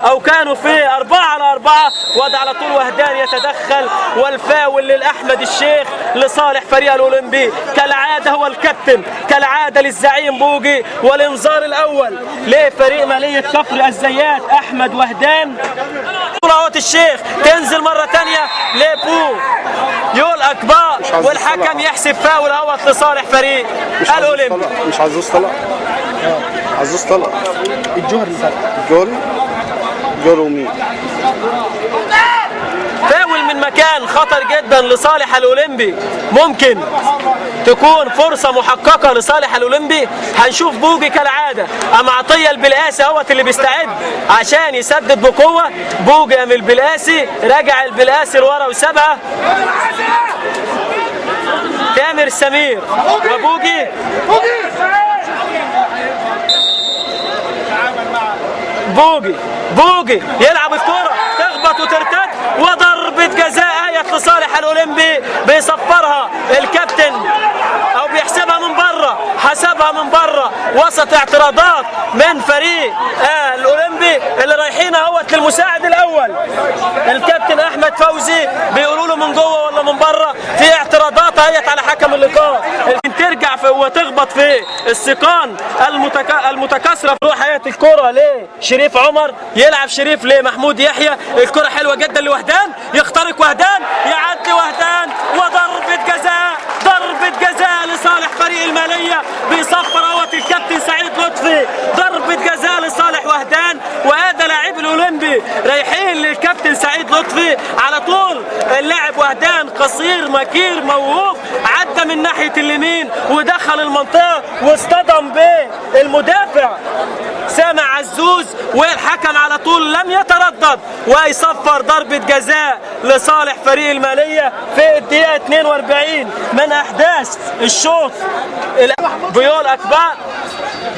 او كانوا في 4-4. وده على طول وهدان يتدخل، والفاول للاحمد الشيخ لصالح فريق الاولمبي. كالعاده هو الكابتن، كالعاده للزعيم بوجي. والانذار الاول لفريق ماليه كفر الزيات احمد وهدان. طلعت الشيخ تنزل مره ثانيه لبو يول اكبر، والحكم يحسب فاول اهوت لصالح فريق الاولمبي. مش عزوز طلع، عزوز طلع الجوهري جول ومين فاول من مكان خطر جدا لصالح الاولمبي. ممكن تكون فرصه محققه لصالح الاولمبي. هنشوف بوجي كالعاده ام عطيه البلقاسي اهوت اللي بيستعد عشان يسدد بقوه. بوجي ام البلقاسي، رجع البلقاسي لورا وسابها. تامر سمير وبوجي. بوجي يلعب الكرة تخبط وترتد، وضربة جزاء آية لصالح الأولمبي. بيصفرها الكابتن أو بيحسبها من بره، حسبها من بره وسط اعتراضات من فريق الأولمبي اللي رايحين اهوت للمساعد الأول الكابتن أحمد فوزي. بيقولوا له من جوه ولا من بره، في اعتراضات اهيت على حكم اللقاء. ترجع وتخبط في السيقان المتكاثره في حياه الكره لشريف عمر. يلعب شريف لمحمود يحيى. الكره حلوه جدا لوهدان، يخترق وهدان، يعدي وهدان، وضربه جزاء لصالح فريق الماليه. بيصفر اهوت الكابتن سعيد لطفي، ضربه جزاء لصالح وهدان. وهذا لاعب الاولمبي رايحين للكابتن سعيد لطفي على طول. اللاعب وهدان قصير مكير موهوب، عدى من ناحيه اليمين ودخل المنطقه واصطدم بالمدافع سامع عزوز، والحكم على طول لم يتردد ويصفر ضربه جزاء لصالح فريق الماليه في الدقيقه 42 من احداث الشوط.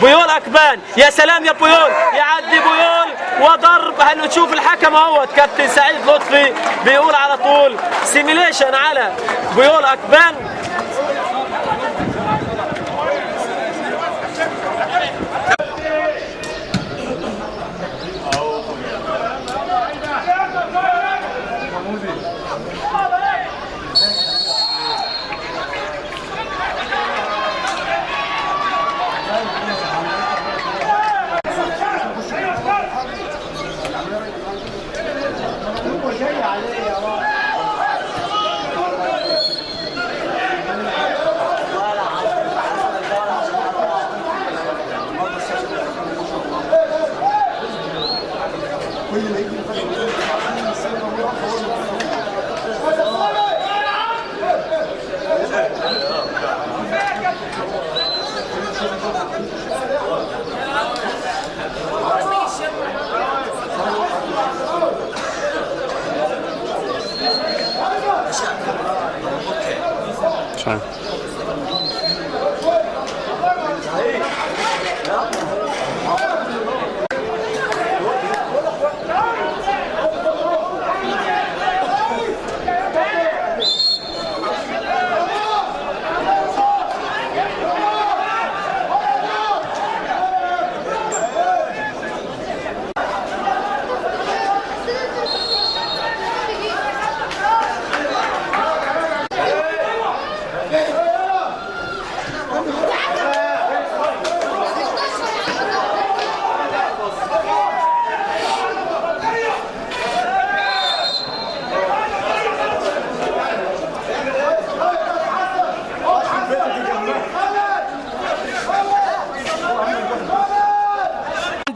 بيول اكبان، يا سلام يا بيول، يعدي بيول وضرب. هنشوف الحكم اهوت كابتن سعيد لطفي بيقول على طول سيميليشن على بيول اكبان.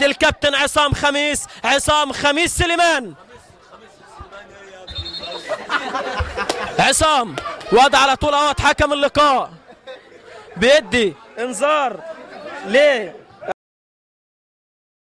الكابتن عصام خميس سليمان. عصام وضع على طول اهوت حكم اللقاء بيدي انذار ليه